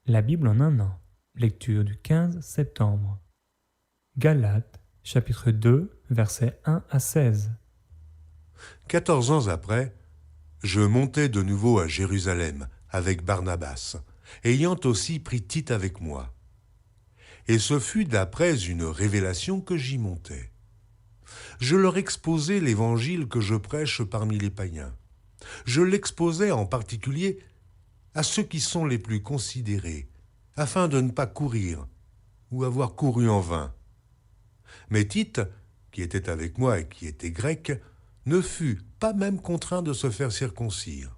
La Bible en un an. Lecture du 15 septembre. Galates, chapitre 2, versets 1 à 16. 14 ans après, je montai de nouveau à Jérusalem avec Barnabas, ayant aussi pris Tite avec moi. Et ce fut d'après une révélation que j'y montai. Je leur exposai l'évangile que je prêche parmi les païens. Je l'exposai en particulier à ceux qui sont les plus considérés, afin de ne pas courir ou avoir couru en vain. Mais Tite, qui était avec moi et qui était grec, ne fut pas même contraint de se faire circoncire.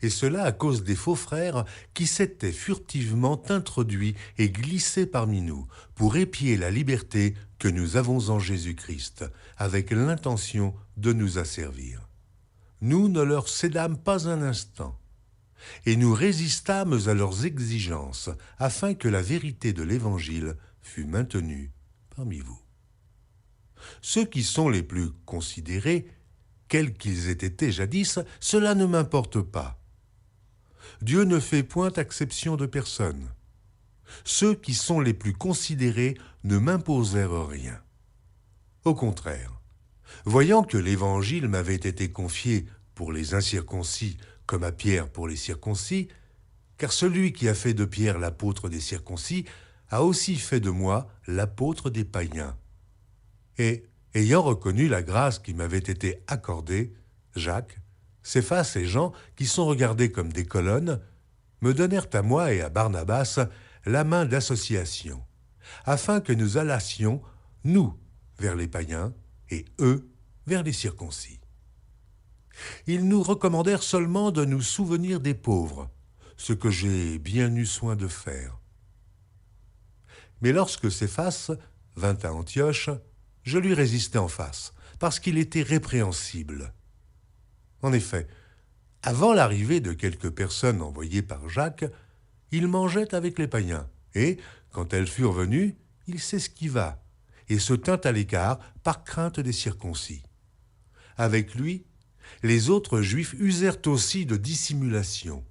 Et cela à cause des faux frères qui s'étaient furtivement introduits et glissés parmi nous pour épier la liberté que nous avons en Jésus-Christ, avec l'intention de nous asservir. Nous ne leur cédâmes pas un instant, et nous résistâmes à leurs exigences, afin que la vérité de l'Évangile fût maintenue parmi vous. Ceux qui sont les plus considérés, quels qu'ils aient été jadis, cela ne m'importe pas. Dieu ne fait point exception de personne. Ceux qui sont les plus considérés ne m'imposèrent rien. Au contraire, voyant que l'Évangile m'avait été confié pour les incirconcis comme à Pierre pour les circoncis, car celui qui a fait de Pierre l'apôtre des circoncis a aussi fait de moi l'apôtre des païens. Et, ayant reconnu la grâce qui m'avait été accordée, Jacques, Céphas et Jean, qui sont regardés comme des colonnes, me donnèrent à moi et à Barnabas la main d'association, afin que nous allassions, nous, vers les païens, et eux, vers les circoncis. Ils nous recommandèrent seulement de nous souvenir des pauvres, ce que j'ai bien eu soin de faire. Mais lorsque Céphas vint à Antioche, je lui résistai en face, parce qu'il était répréhensible. En effet, avant l'arrivée de quelques personnes envoyées par Jacques, il mangeait avec les païens, et, quand elles furent venues, il s'esquiva, et se tint à l'écart par crainte des circoncis. Avec lui, les autres Juifs usèrent aussi de dissimulation,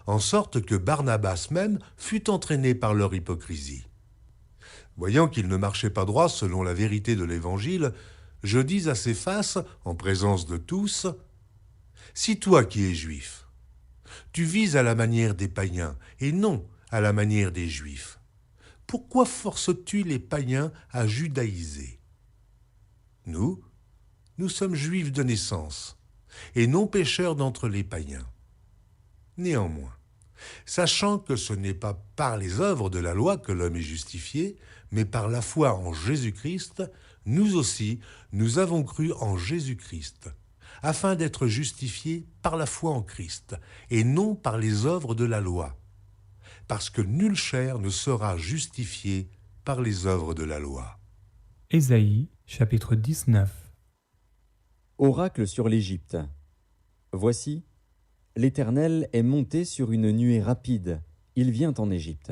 en sorte que Barnabas même fut entraîné par leur hypocrisie. Voyant qu'il ne marchait pas droit selon la vérité de l'Évangile, je dis à Céphas, en présence de tous, « Si toi qui es juif, tu vises à la manière des païens et non à la manière des juifs, pourquoi forces-tu les païens à judaïser ? Nous sommes juifs de naissance, et non pécheurs d'entre les païens. Néanmoins, sachant que ce n'est pas par les œuvres de la loi que l'homme est justifié, mais par la foi en Jésus-Christ, nous aussi, nous avons cru en Jésus-Christ, afin d'être justifiés par la foi en Christ, et non par les œuvres de la loi, parce que nulle chair ne sera justifiée par les œuvres de la loi. Ésaïe, chapitre 19. Oracle sur l'Égypte. Voici, l'Éternel est monté sur une nuée rapide, il vient en Égypte.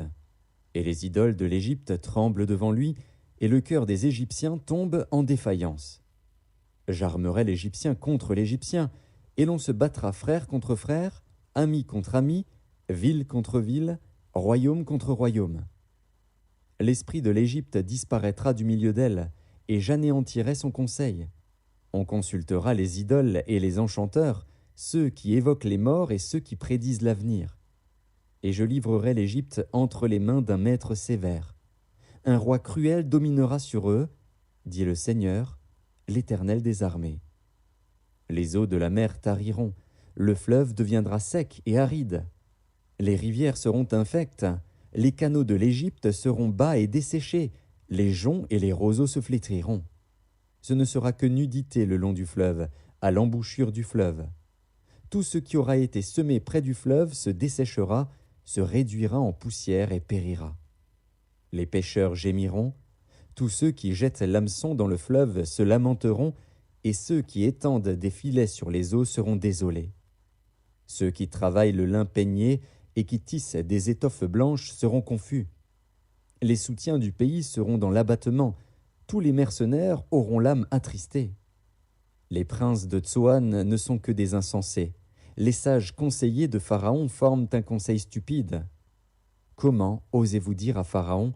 Et les idoles de l'Égypte tremblent devant lui, et le cœur des Égyptiens tombe en défaillance. J'armerai l'Égyptien contre l'Égyptien, et l'on se battra frère contre frère, ami contre ami, ville contre ville, royaume contre royaume. L'esprit de l'Égypte disparaîtra du milieu d'elle, et j'anéantirai son conseil. On consultera les idoles et les enchanteurs, ceux qui évoquent les morts et ceux qui prédisent l'avenir. Et je livrerai l'Égypte entre les mains d'un maître sévère. Un roi cruel dominera sur eux, dit le Seigneur, l'Éternel des armées. Les eaux de la mer tariront, le fleuve deviendra sec et aride. Les rivières seront infectes, les canaux de l'Égypte seront bas et desséchés, les joncs et les roseaux se flétriront. Ce ne sera que nudité le long du fleuve, à l'embouchure du fleuve. Tout ce qui aura été semé près du fleuve se desséchera, se réduira en poussière et périra. Les pêcheurs gémiront, tous ceux qui jettent l'hameçon dans le fleuve se lamenteront, et ceux qui étendent des filets sur les eaux seront désolés. Ceux qui travaillent le lin peigné et qui tissent des étoffes blanches seront confus. Les soutiens du pays seront dans l'abattement, tous les mercenaires auront l'âme attristée. Les princes de Tsoan ne sont que des insensés. Les sages conseillers de Pharaon forment un conseil stupide. Comment osez-vous dire à Pharaon,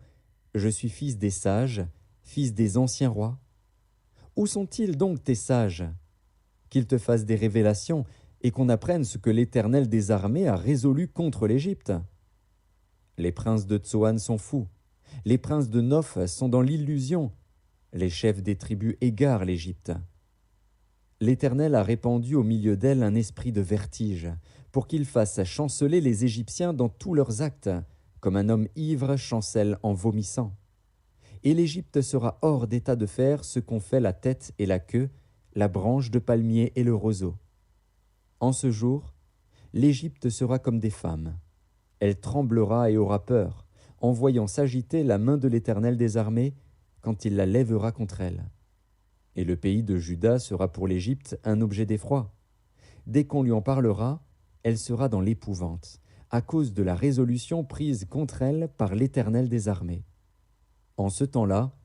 je suis fils des sages, fils des anciens rois? Où sont-ils donc tes sages? Qu'ils te fassent des révélations et qu'on apprenne ce que l'Éternel des armées a résolu contre l'Égypte. Les princes de Tsoan sont fous, les princes de Noph sont dans l'illusion, les chefs des tribus égarent l'Égypte. L'Éternel a répandu au milieu d'elle un esprit de vertige, pour qu'il fasse chanceler les Égyptiens dans tous leurs actes, comme un homme ivre chancelle en vomissant. Et l'Égypte sera hors d'état de faire ce qu'ont fait la tête et la queue, la branche de palmier et le roseau. En ce jour, l'Égypte sera comme des femmes. Elle tremblera et aura peur, en voyant s'agiter la main de l'Éternel des armées, quand il la lèvera contre elle. Et le pays de Juda sera pour l'Égypte un objet d'effroi. Dès qu'on lui en parlera, elle sera dans l'épouvante, à cause de la résolution prise contre elle par l'Éternel des armées. En ce temps-là,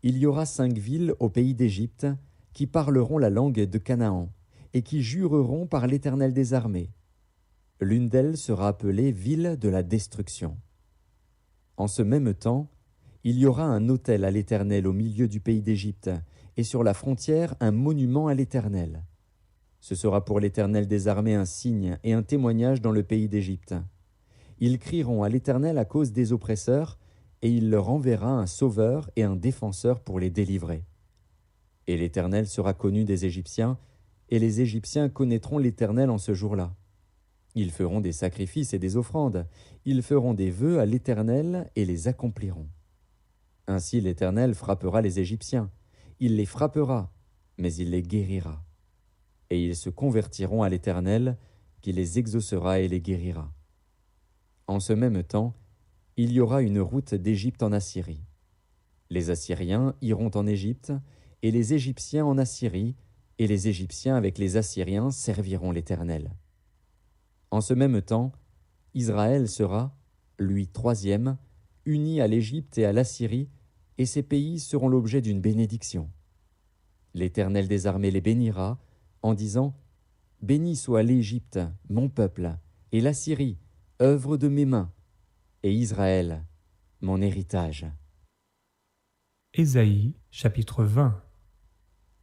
il y aura 5 villes au pays d'Égypte qui parleront la langue de Canaan et qui jureront par l'Éternel des armées. L'une d'elles sera appelée ville de la destruction. En ce même temps, il y aura un autel à l'Éternel au milieu du pays d'Égypte, et sur la frontière un monument à l'Éternel. Ce sera pour l'Éternel des armées un signe et un témoignage dans le pays d'Égypte. Ils crieront à l'Éternel à cause des oppresseurs, et il leur enverra un sauveur et un défenseur pour les délivrer. Et l'Éternel sera connu des Égyptiens, et les Égyptiens connaîtront l'Éternel en ce jour-là. Ils feront des sacrifices et des offrandes, ils feront des vœux à l'Éternel et les accompliront. Ainsi l'Éternel frappera les Égyptiens, il les frappera, mais il les guérira. Et ils se convertiront à l'Éternel, qui les exaucera et les guérira. En ce même temps, il y aura une route d'Égypte en Assyrie. Les Assyriens iront en Égypte, et les Égyptiens en Assyrie, et les Égyptiens avec les Assyriens serviront l'Éternel. En ce même temps, Israël sera, lui 3e, uni à l'Égypte et à l'Assyrie, et ces pays seront l'objet d'une bénédiction. L'Éternel des armées les bénira, en disant « Béni soit l'Égypte, mon peuple, et l'Assyrie, œuvre de mes mains, et Israël, mon héritage. » Ésaïe, chapitre 20.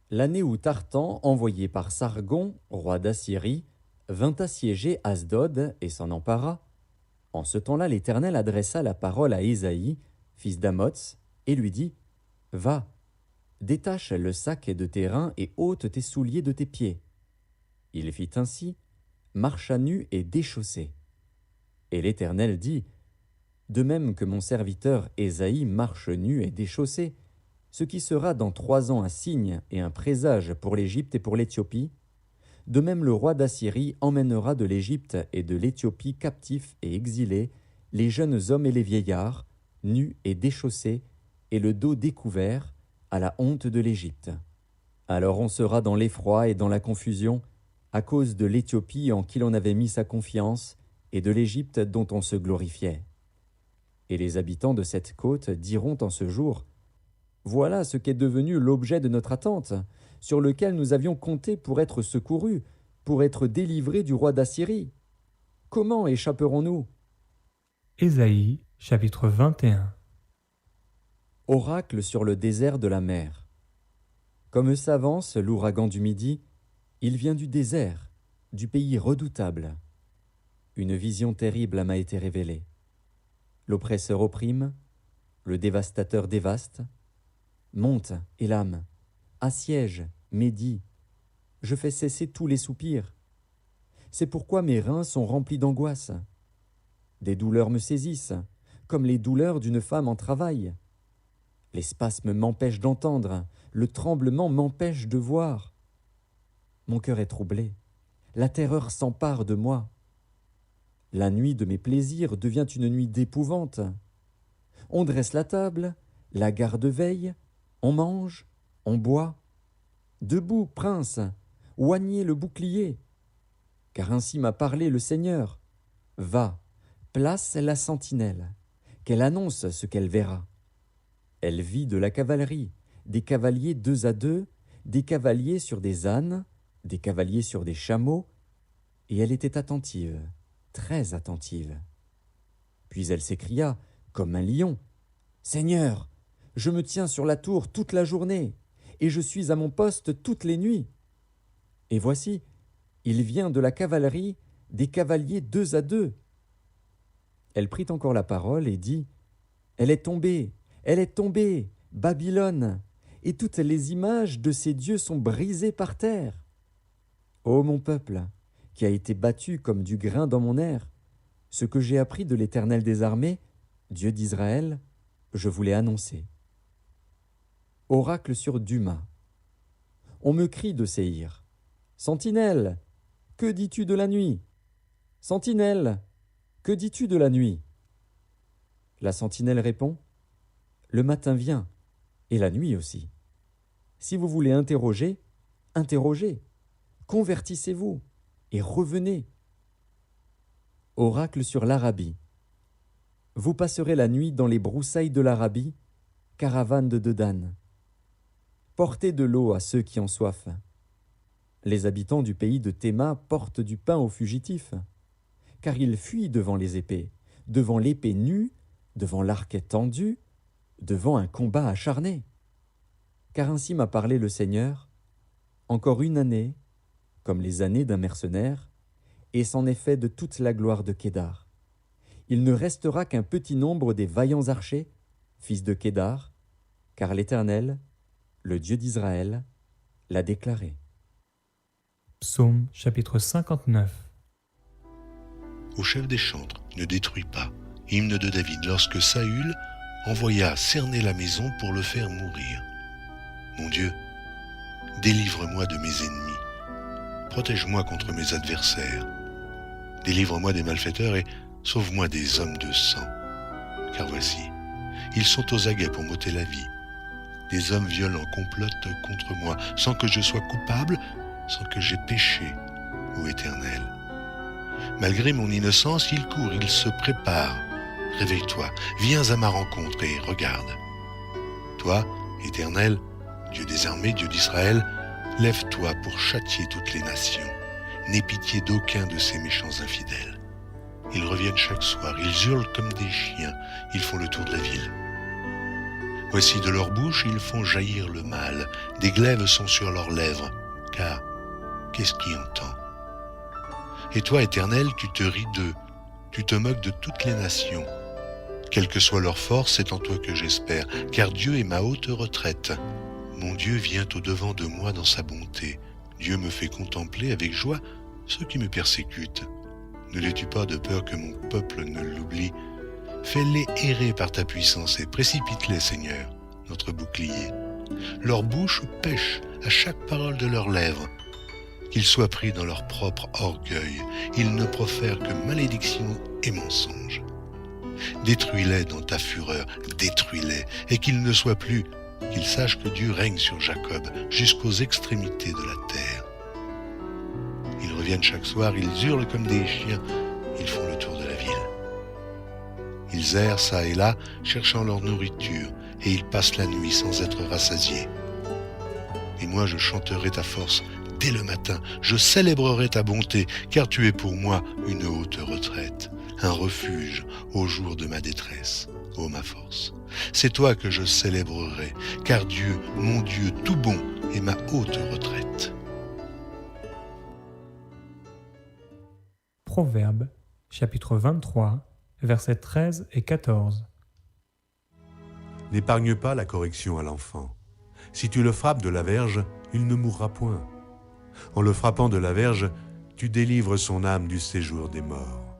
L'année où Tartan, envoyé par Sargon, roi d'Assyrie, vint assiéger Asdod et s'en empara, en ce temps-là l'Éternel adressa la parole à Ésaïe, fils d'Amots, et lui dit « Va, détache le sac de tes reins et ôte tes souliers de tes pieds. » Il fit ainsi, marcha nu et déchaussé. Et l'Éternel dit « De même que mon serviteur Ésaïe marche nu et déchaussé, ce qui sera dans 3 ans un signe et un présage pour l'Égypte et pour l'Éthiopie, de même le roi d'Assyrie emmènera de l'Égypte et de l'Éthiopie captifs et exilés les jeunes hommes et les vieillards, nus et déchaussés, et le dos découvert, à la honte de l'Égypte. Alors on sera dans l'effroi et dans la confusion, à cause de l'Éthiopie en qui l'on avait mis sa confiance, et de l'Égypte dont on se glorifiait. Et les habitants de cette côte diront en ce jour, « Voilà ce qu'est devenu l'objet de notre attente, sur lequel nous avions compté pour être secourus, pour être délivrés du roi d'Assyrie. Comment échapperons-nous » Ésaïe, chapitre 21. Oracle sur le désert de la mer. Comme s'avance l'ouragan du Midi, il vient du désert, du pays redoutable. Une vision terrible m'a été révélée. L'oppresseur opprime, le dévastateur dévaste. Monte, Élam, assiège, Médie, je fais cesser tous les soupirs. C'est pourquoi mes reins sont remplis d'angoisse. Des douleurs me saisissent, comme les douleurs d'une femme en travail. Les spasmes m'empêchent d'entendre, le tremblement m'empêche de voir. Mon cœur est troublé, la terreur s'empare de moi. La nuit de mes plaisirs devient une nuit d'épouvante. On dresse la table, la garde veille, on mange, on boit. Debout, prince, oignez le bouclier. Car ainsi m'a parlé le Seigneur. Va, place la sentinelle, qu'elle annonce ce qu'elle verra. Elle vit de la cavalerie, des cavaliers 2 à 2, des cavaliers sur des ânes, des cavaliers sur des chameaux, et elle était attentive, très attentive. Puis elle s'écria, comme un lion, « Seigneur, je me tiens sur la tour toute la journée, et je suis à mon poste toutes les nuits. Et voici, il vient de la cavalerie des cavaliers 2 à 2. » Elle prit encore la parole et dit, « Elle est tombée, Babylone, et toutes les images de ses dieux sont brisées par terre. Ô mon peuple, qui a été battu comme du grain dans mon air, ce que j'ai appris de l'Éternel des armées, Dieu d'Israël, je vous l'ai annoncé. » Oracle sur Duma. On me crie de Séhir, « Sentinelle, que dis-tu de la nuit? Sentinelle, que dis-tu de la nuit ?» La sentinelle répond, « Le matin vient, et la nuit aussi. Si vous voulez interroger, interrogez, convertissez-vous, et revenez. » Oracle sur l'Arabie. Vous passerez la nuit dans les broussailles de l'Arabie, caravane de Dedan. Portez de l'eau à ceux qui ont soif. Les habitants du pays de Théma portent du pain aux fugitifs, car ils fuient devant les épées, devant l'épée nue, devant l'arc tendu, devant un combat acharné. Car ainsi m'a parlé le Seigneur, encore une année, comme les années d'un mercenaire, et c'en est fait de toute la gloire de Kédar. Il ne restera qu'un petit nombre des vaillants archers, fils de Kédar, car l'Éternel, le Dieu d'Israël, l'a déclaré. Psaume chapitre 59. Au chef des chantres, ne détruis pas. Hymne de David, lorsque Saül envoya cerner la maison pour le faire mourir. Mon Dieu, délivre-moi de mes ennemis. Protège-moi contre mes adversaires. Délivre-moi des malfaiteurs et sauve-moi des hommes de sang. Car voici, ils sont aux aguets pour m'ôter la vie. Des hommes violents complotent contre moi, sans que je sois coupable, sans que j'aie péché, ô Éternel. Malgré mon innocence, ils courent, ils se préparent. Réveille-toi, viens à ma rencontre et regarde. Toi, Éternel, Dieu des armées, Dieu d'Israël, lève-toi pour châtier toutes les nations. N'aie pitié d'aucun de ces méchants infidèles. Ils reviennent chaque soir, ils hurlent comme des chiens, ils font le tour de la ville. Voici de leur bouche, ils font jaillir le mal, des glaives sont sur leurs lèvres, car qu'est-ce qui entend? Et toi, Éternel, tu te ris d'eux, tu te moques de toutes les nations. Quelle que soit leur force, c'est en toi que j'espère, car Dieu est ma haute retraite. Mon Dieu vient au-devant de moi dans sa bonté. Dieu me fait contempler avec joie ceux qui me persécutent. Ne les tue pas de peur que mon peuple ne l'oublie. Fais-les errer par ta puissance et précipite-les, Seigneur, notre bouclier. Leur bouche pêche à chaque parole de leurs lèvres. Qu'ils soient pris dans leur propre orgueil, ils ne profèrent que malédiction et mensonge. Détruis-les dans ta fureur, détruis-les, et qu'ils ne soient plus, qu'ils sachent que Dieu règne sur Jacob jusqu'aux extrémités de la terre. Ils reviennent chaque soir, ils hurlent comme des chiens, ils font le tour de la ville. Ils errent çà et là, cherchant leur nourriture, et ils passent la nuit sans être rassasiés. Et moi je chanterai ta force dès le matin, je célébrerai ta bonté, car tu es pour moi une haute retraite, un refuge au jour de ma détresse, ô ma force. C'est toi que je célébrerai, car Dieu, mon Dieu tout bon, est ma haute retraite. Proverbes, chapitre 23, versets 13 et 14. N'épargne pas la correction à l'enfant. Si tu le frappes de la verge, il ne mourra point. En le frappant de la verge, tu délivres son âme du séjour des morts.